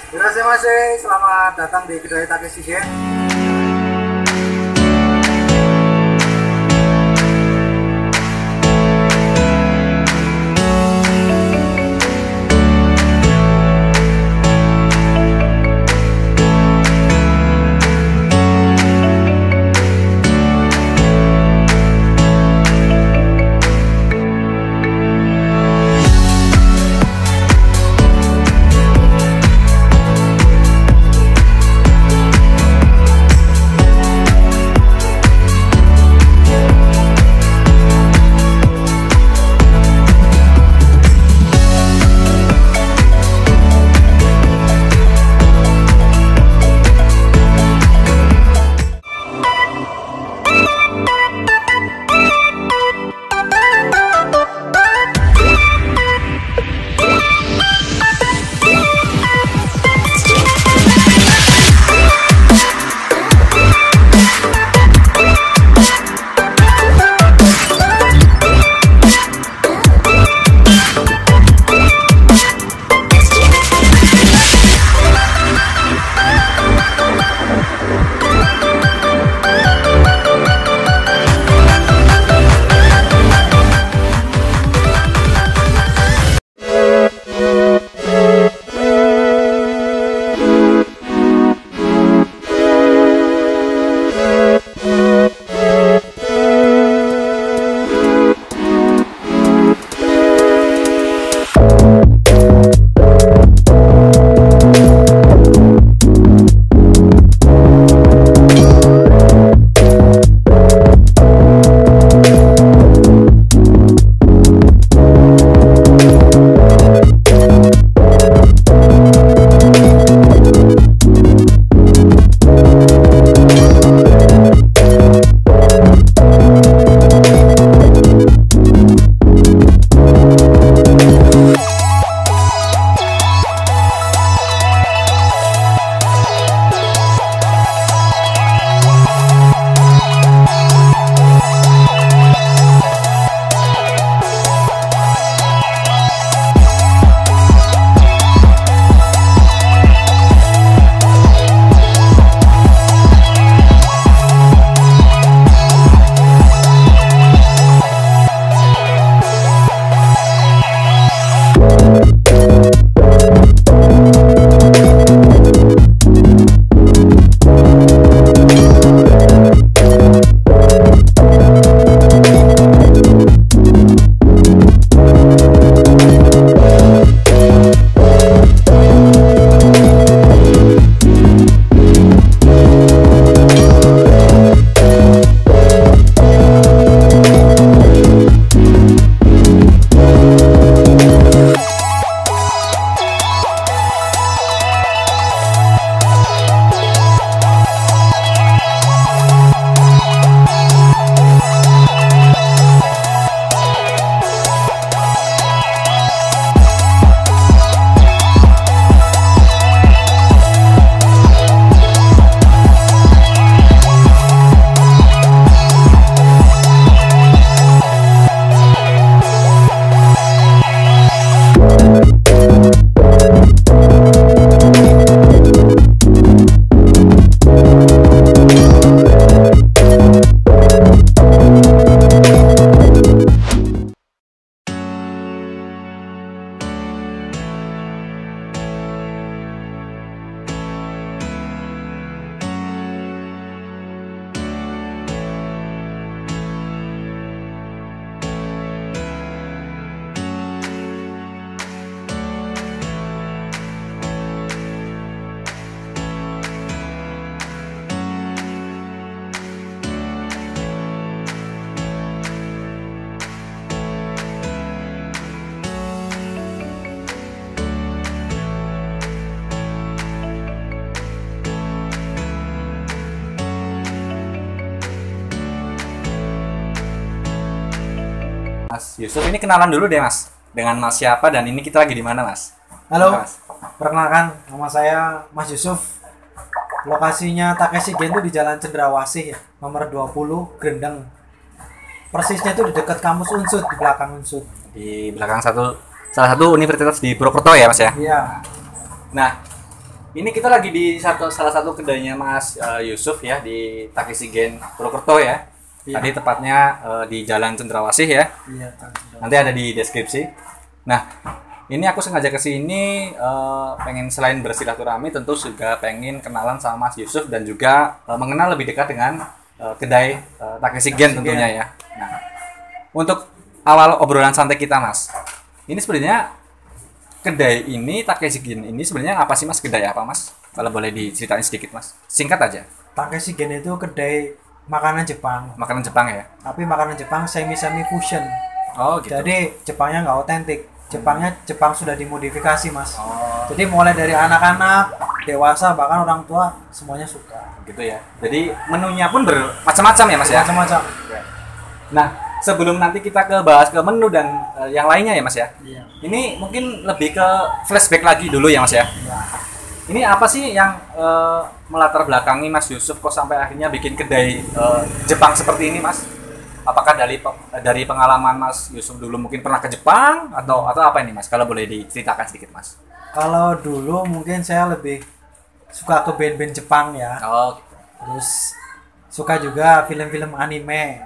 Irashimasu, selamat datang di Kedai Takeshi Gen. Mas Yusuf, ini kenalan dulu deh Mas. Dengan Mas siapa dan ini kita lagi di mana Mas? Halo, Mas. perkenalkan nama saya Mas Yusuf. Lokasinya Takeshi Gen itu di Jalan Cendrawasih ya, nomor 20 Grendeng. Persisnya itu di dekat kampus Unsud, di belakang Unsud. Di belakang salah satu universitas di Purwokerto ya Mas ya? Iya. Nah, Ini kita lagi di salah satu kedainya Mas Yusuf ya di Takesigen Purwokerto ya. Iya. Tadi tepatnya di Jalan Cendrawasih ya. Iya. Nanti ada di deskripsi. Nah, ini aku sengaja ke sini pengen selain bersilaturahmi tentu juga pengen kenalan sama Mas Yusuf dan juga mengenal lebih dekat dengan kedai Takesigen tentunya ya. Nah, untuk awal obrolan santai kita Mas, ini sebenarnya kedai ini Takesigen ini sebenarnya apa sih Mas? Kedai apa Mas? Kalau boleh diceritain sedikit Mas, singkat aja. Takesigen itu kedai makanan Jepang. Makanan Jepang ya? Tapi makanan Jepang semi fusion. Oh gitu. Jadi Jepangnya nggak otentik. Jepang sudah dimodifikasi Mas. Oh Jadi mulai dari anak-anak, dewasa bahkan orang tua semuanya suka. gitu ya. Jadi menunya pun bermacam-macam ya Mas ya? Macam-macam. Nah, sebelum nanti kita bahas ke menu dan yang lainnya ya Mas ya. Iya. Ini mungkin lebih ke flashback lagi dulu ya Mas ya. Iya. Ini apa sih yang melatar belakangi Mas Yusuf kok sampai akhirnya bikin kedai Jepang seperti ini Mas? Apakah dari pengalaman Mas Yusuf dulu mungkin pernah ke Jepang atau apa ini Mas? Kalau boleh diceritakan sedikit Mas. Kalau dulu mungkin saya lebih suka ke band-band Jepang ya. Oh, gitu. Terus suka juga film-film anime.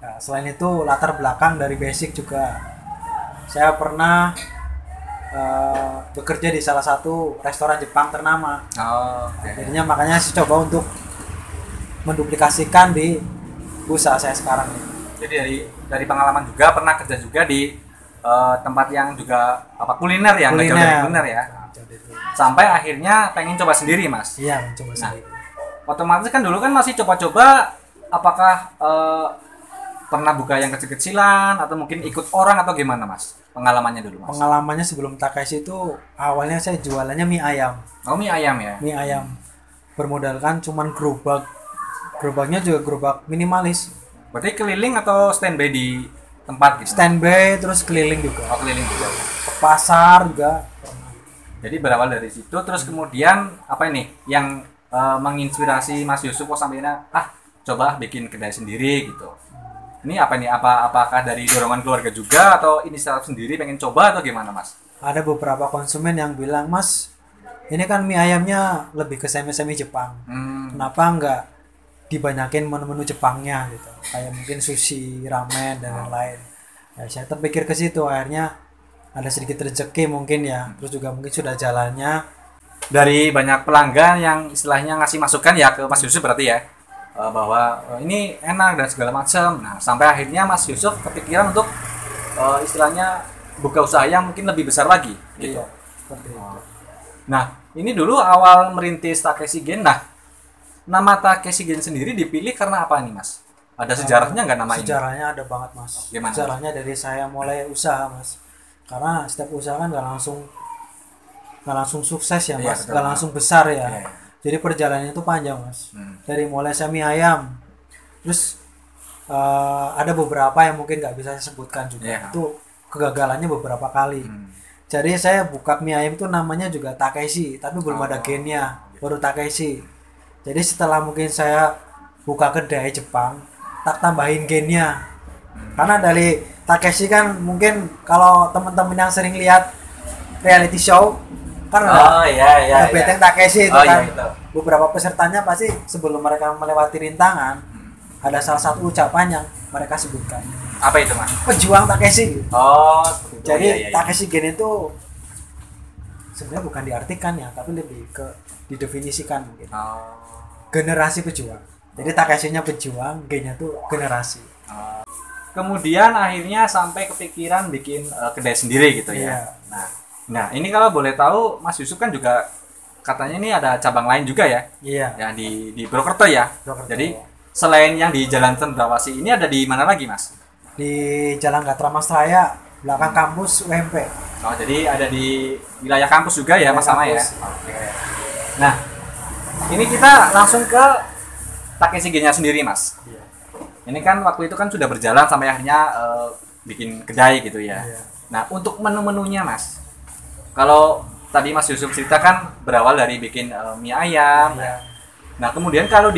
Nah, selain itu latar belakang dari basic juga. Saya pernah bekerja di salah satu restoran Jepang ternama. Oh, okay. Jadinya makanya saya coba untuk menduplikasikan di usaha saya sekarang ini. Jadi dari pengalaman juga pernah kerja juga di tempat yang juga kuliner ya, nggak jauh dari kuliner ya. Sampai akhirnya pengen coba sendiri Mas. Iya, mencoba Nah, sendiri. otomatis kan dulu kan masih coba-coba. Apakah pernah buka yang kecil-kecilan atau mungkin ikut orang atau gimana Mas? Pengalamannya dulu Mas. Pengalamannya sebelum Takeshi itu awalnya saya jualannya mie ayam. Oh, mie ayam ya. Mie ayam. Bermodalkan cuman gerobak. Gerobaknya juga gerobak minimalis. Berarti keliling atau standby di tempat gitu? Standby terus keliling juga. Oh, keliling juga. Ke pasar juga. Jadi berawal dari situ terus kemudian apa ini yang menginspirasi Mas Yusuf kok sampainya coba bikin kedai sendiri gitu. Ini apa nih? Apakah dari dorongan keluarga juga atau inisiatif sendiri pengen coba atau gimana Mas? Ada beberapa konsumen yang bilang, "Mas, ini kan mie ayamnya lebih ke semi Jepang. Kenapa enggak dibanyakin menu-menu Jepangnya gitu? Kayak mungkin sushi, ramen dan lain-lain." Ya, saya terpikir ke situ, akhirnya ada sedikit rezeki mungkin ya. Terus juga mungkin sudah jalannya. Dari banyak pelanggan yang istilahnya ngasih masukan ya ke Mas Yusuf berarti ya bahwa ini enak dan segala macam. Nah, sampai akhirnya Mas Yusuf kepikiran untuk istilahnya buka usaha yang mungkin lebih besar lagi gitu. Iya, seperti itu. Nah, ini dulu awal merintis Takesigen. Nah, nama Takesigen sendiri dipilih karena apa nih Mas? Ada sejarahnya nggak nama ini? Sejarahnya ada banget Mas. Gimana? Sejarahnya dari saya mulai usaha Mas. Karena setiap usaha kan nggak langsung sukses ya Mas, nggak langsung besar ya. Iya. Jadi perjalanannya itu panjang Mas. Dari mulai saya mie ayam, terus ada beberapa yang mungkin nggak bisa saya sebutkan juga. Iya. Itu kegagalannya beberapa kali. Jadi saya buka mie ayam itu namanya juga Takeshi, tapi belum ada gennya, baru Takeshi. Jadi setelah mungkin saya buka kedai Jepang, tak tambahin gennya. Karena dari Takeshi kan mungkin kalau teman-teman yang sering lihat reality show kan ada Beteng Takeshi itu kan. Iya, Beberapa pesertanya pasti sebelum mereka melewati rintangan ada salah satu ucapan yang mereka sebutkan. Apa itu Mas? Pejuang Takeshi. Oh, Jadi Takeshi Gen itu sebenarnya bukan diartikan ya, tapi lebih ke didefinisikan mungkin. Generasi pejuang. Jadi Takeshi-nya pejuang, Gen-nya tuh generasi. Kemudian akhirnya sampai kepikiran bikin kedai sendiri gitu ya. Iya. Nah, ini kalau boleh tahu Mas Yusuf kan juga katanya ini ada cabang lain juga ya. Iya. Ya di Purwokerto ya. Purwokerto. Jadi selain yang di Jalan Cendrawasih ini ada di mana lagi Mas? Di Jalan Gatra Mas Raya, belakang kampus UMP. Oh, jadi ada di wilayah kampus juga ya Mas sama ya. Oke. Nah, ini kita langsung ke Takesigen-nya sendiri Mas. Iya. Ini kan waktu itu kan sudah berjalan sampai akhirnya bikin kedai gitu ya. Iya. Nah, untuk menu-menunya Mas. Kalau tadi Mas Yusuf ceritakan berawal dari bikin mie ayam. Iya. Nah, kemudian kalau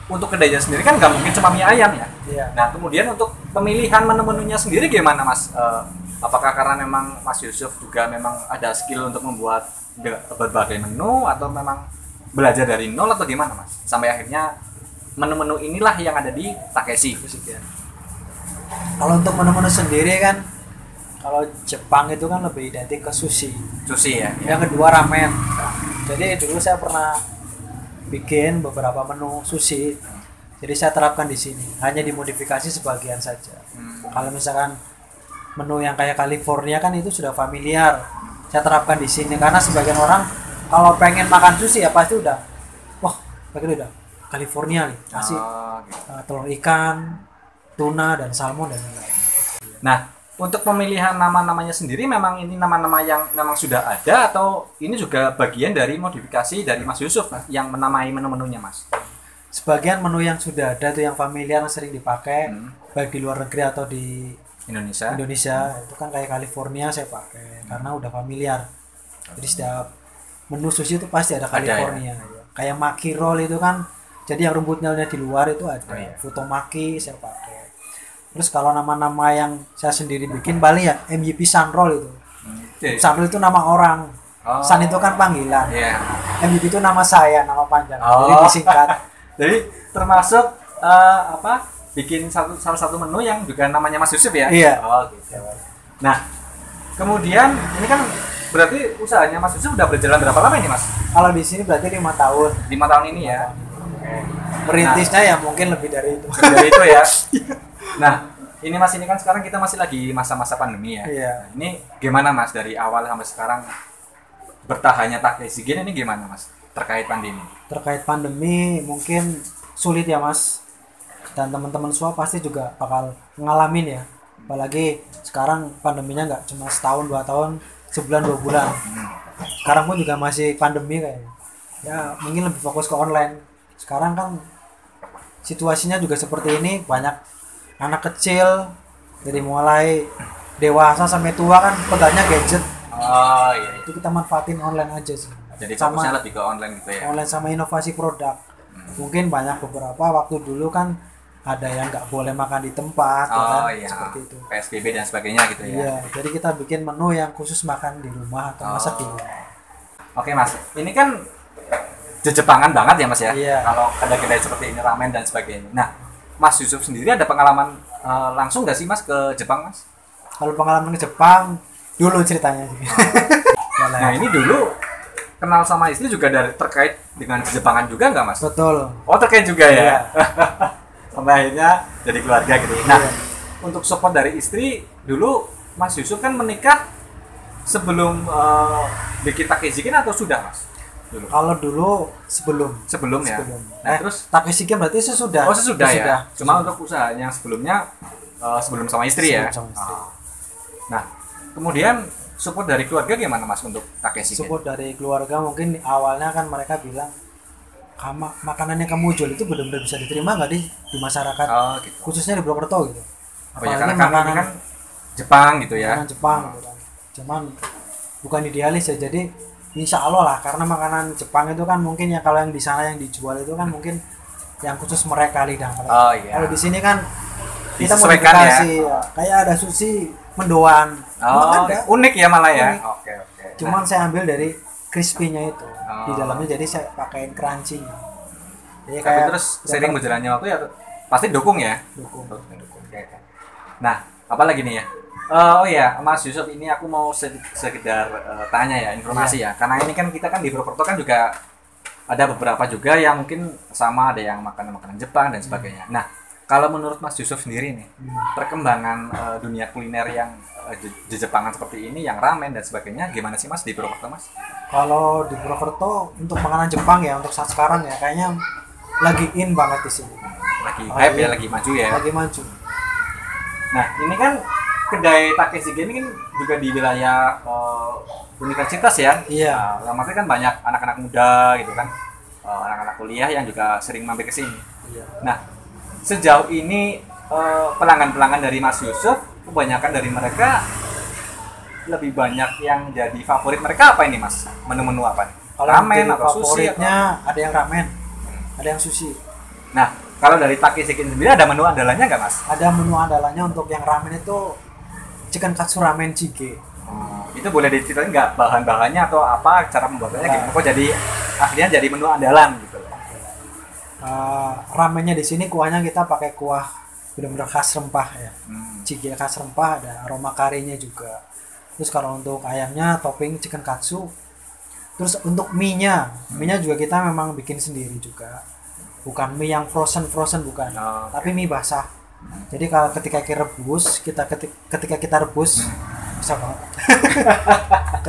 untuk kedainya sendiri kan nggak mungkin cuma mie ayam ya. Iya. Nah, kemudian untuk pemilihan menu-menunya sendiri gimana Mas Apakah karena memang Mas Yusuf juga memang ada skill untuk membuat berbagai menu atau memang belajar dari nol atau gimana Mas? Sampai akhirnya menu-menu inilah yang ada di Takeshi. Kalau untuk menu-menu sendiri kan, kalau Jepang itu kan lebih identik ke sushi. Sushi ya. Yang kedua ramen. Jadi dulu saya pernah bikin beberapa menu sushi. Jadi saya terapkan di sini. Hanya dimodifikasi sebagian saja. Kalau misalkan menu yang kayak California kan itu sudah familiar. Saya terapkan di sini karena sebagian orang kalau pengen makan sushi ya pasti udah, wah, pakai udah California nih, kasih telur ikan, tuna dan salmon dan lain-lain. Nah, untuk pemilihan nama-namanya sendiri memang ini nama-nama yang memang sudah ada atau ini juga bagian dari modifikasi dari Mas Yusuf yang menamai menu-menunya Mas? Sebagian menu yang sudah ada itu yang familiar yang sering dipakai baik di luar negeri atau di Indonesia itu kan kayak California saya pakai karena udah familiar. Jadi setiap menu sushi itu pasti ada California. Ya? Kayak maki roll itu kan jadi yang rumputnya di luar itu ada. Futomaki saya pakai. Terus kalau nama-nama yang saya sendiri bikin paling ya MYP Sun Roll itu. Sun Roll itu nama orang. Sun itu kan panggilan. MYP itu nama saya, nama panjang. Jadi disingkat. Jadi termasuk bikin salah satu menu yang juga namanya Mas Yusuf ya? Iya. Gitu. Nah, kemudian ini kan berarti usahanya Mas Yusuf udah berjalan berapa lama ini Mas? Kalau di sini berarti 5 tahun. 5 tahun ini ya. Merintisnya ya mungkin lebih dari itu. Dari itu ya. Nah, ini Mas, ini kan sekarang kita masih lagi masa-masa pandemi ya. Iya. Ini gimana Mas dari awal sampai sekarang bertahannya Takeshi Gen ini gimana Mas terkait pandemi? Terkait pandemi mungkin sulit ya Mas. Dan teman-teman semua pasti juga bakal ngalamin ya. Apalagi sekarang pandeminya nggak cuma setahun 2 tahun, sebulan 2 bulan. Sekarang pun juga masih pandemi kayaknya. Ya mungkin lebih fokus ke online. Sekarang kan situasinya juga seperti ini, banyak anak kecil dari mulai dewasa sampai tua kan pegangnya gadget. Iya. Itu kita manfaatin online aja sih. Jadi fokusnya lebih ke online gitu ya. Online sama inovasi produk. Mungkin banyak beberapa waktu dulu kan ada yang nggak boleh makan di tempat, iya. Seperti itu. PSBB dan sebagainya gitu ya. Iya, jadi kita bikin menu yang khusus makan di rumah atau masak di rumah. Oke Mas, ini kan Jepangan banget ya Mas ya. Iya. Kalau kedai-kedai seperti ini ramen dan sebagainya. Nah, Mas Yusuf sendiri ada pengalaman langsung nggak sih Mas ke Jepang Mas? Kalau pengalaman ke Jepang dulu ceritanya sih. Nah ini dulu kenal sama istri juga terkait dengan Jepangan juga nggak Mas? Betul. Oh terkait juga ya. Iya. Sampai akhirnya jadi keluarga gitu. Nah, untuk support dari istri dulu Mas Yusuf kan menikah sebelum bikin Takeshi Gen atau sudah Mas? Dulu. Kalau dulu sebelum ya. Nah, terus Takeshi Gen berarti sesudah. Oh sesudah ya. Cuma untuk usahanya sebelumnya sebelum sama istri ya. Sama istri. Nah, kemudian support dari keluarga gimana Mas untuk Takeshi Gen? Support dari keluarga mungkin awalnya kan mereka bilang makanan yang kamu jual itu benar-benar bisa diterima nggak di masyarakat, gitu. khususnya di Purwokerto gitu. Apalagi karena makanan kan Jepang gitu ya. Makanan Jepang gitu kan. Cuman bukan idealis ya. Jadi insya Allah lah karena makanan Jepang itu kan mungkin ya kalau yang di sana yang dijual itu kan mungkin yang khusus mereka lidah mereka. Iya. Kalau di sini kan kita modifikasi ya. Kayak ada sushi mendoan. Ada. Unik ya malah ya. Oke. Cuman saya ambil dari crispy-nya itu di dalamnya, jadi saya pakaiin crunchy-nya. Jadi kayak terus sering berjalannya waktu ya pasti dukung ya. Dukung. Nah, apa lagi nih ya? Oh iya, Mas Yusuf, ini aku mau sekedar tanya ya, informasi ya. Karena ini kan kita kan di Purwokerto kan juga ada beberapa juga yang mungkin sama, ada yang makanan Jepang dan sebagainya. Nah, kalau menurut Mas Yusuf sendiri nih, perkembangan dunia kuliner yang Jepangan seperti ini, yang ramen dan sebagainya, gimana sih Mas di Purwokerto Mas? Kalau di Purwokerto untuk makanan Jepang ya, untuk saat sekarang ya, kayaknya lagi in banget di sini. Lagi hype ya, lagi maju ya. Lagi maju. Nah, ini kan kedai Takeshi Gen ini kan juga di wilayah universitas ya. Iya. Maksudnya kan banyak anak-anak muda gitu kan, anak-anak kuliah yang juga sering mampir ke sini. Iya. Nah, sejauh ini pelanggan-pelanggan dari Mas Yusuf, kebanyakan dari mereka lebih banyak yang jadi favorit mereka apa ini Mas? Menu-menu apa nih? Kalau ramen atau sushi? Favoritnya ada yang ramen, ada yang sushi. Nah, kalau dari Takeshi Gen sendiri ada menu andalannya nggak Mas? Ada menu andalannya untuk yang ramen itu chicken katsu ramen jjigae. Itu boleh diceritain nggak bahan-bahannya atau apa cara pembuatannya gimana? Kok jadi akhirnya jadi menu andalan gitu loh. Ramennya di sini kuahnya kita pakai kuah benar-benar khas rempah ya. Jjigae khas rempah, ada aroma karinya juga. Terus kalau untuk ayamnya topping chicken katsu. Terus untuk mie-nya juga kita memang bikin sendiri juga. Bukan mie yang frozen bukan, tapi mie basah. Jadi kalau ketika kita rebus, ketika kita rebus bisa banget.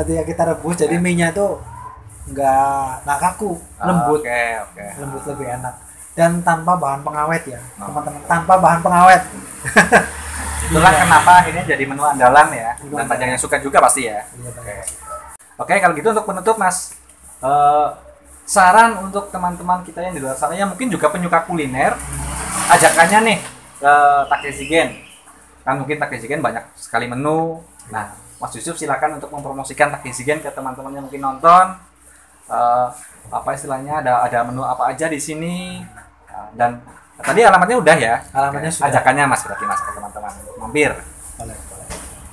Ketika kita rebus, jadi mie-nya itu nggak kaku, lembut. Lembut, lebih enak. Dan tanpa bahan pengawet ya, teman-teman. Tanpa bahan pengawet. Itulah kenapa akhirnya jadi menu andalan ya. Dan banyak yang suka juga pasti ya. Oke, kalau gitu untuk penutup Mas, saran untuk teman-teman kita yang di luar sana yang mungkin juga penyuka kuliner, ajakannya nih ke Takeshi Gen. Kan mungkin Takeshi Gen banyak sekali menu. Nah, Mas Yusuf silakan untuk mempromosikan Takeshi Gen ke teman-teman yang mungkin nonton. Apa istilahnya, ada menu apa aja di sini. Dan tadi alamatnya udah ya. Alamatnya sudah. Ajakannya Mas berarti Mas ke teman-teman mampir. Boleh.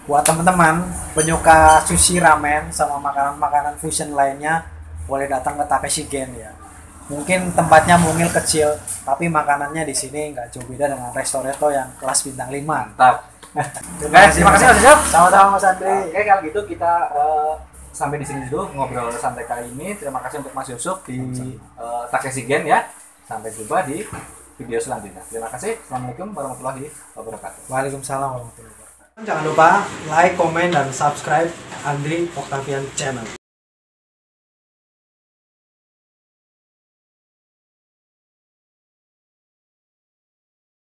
Buat teman-teman penyuka sushi, ramen sama makanan-makanan fusion lainnya, boleh datang ke Takeshi Gen ya. Mungkin tempatnya mungil kecil, tapi makanannya di sini nggak jauh beda dengan restoreto yang kelas bintang 5. Mantap. Terima kasih Mas Yusuf. Sama-sama Mas Andri. Oke, kalau gitu kita sampai di sini dulu ngobrol santai kali ini. Terima kasih untuk Mas Yusuf di Takeshi Gen ya. Sampai jumpa di video selanjutnya. Terima kasih. Assalamualaikum warahmatullahi wabarakatuh. Waalaikumsalam warahmatullahi wabarakatuh. Jangan lupa like, komen, dan subscribe Andri Octavian Channel.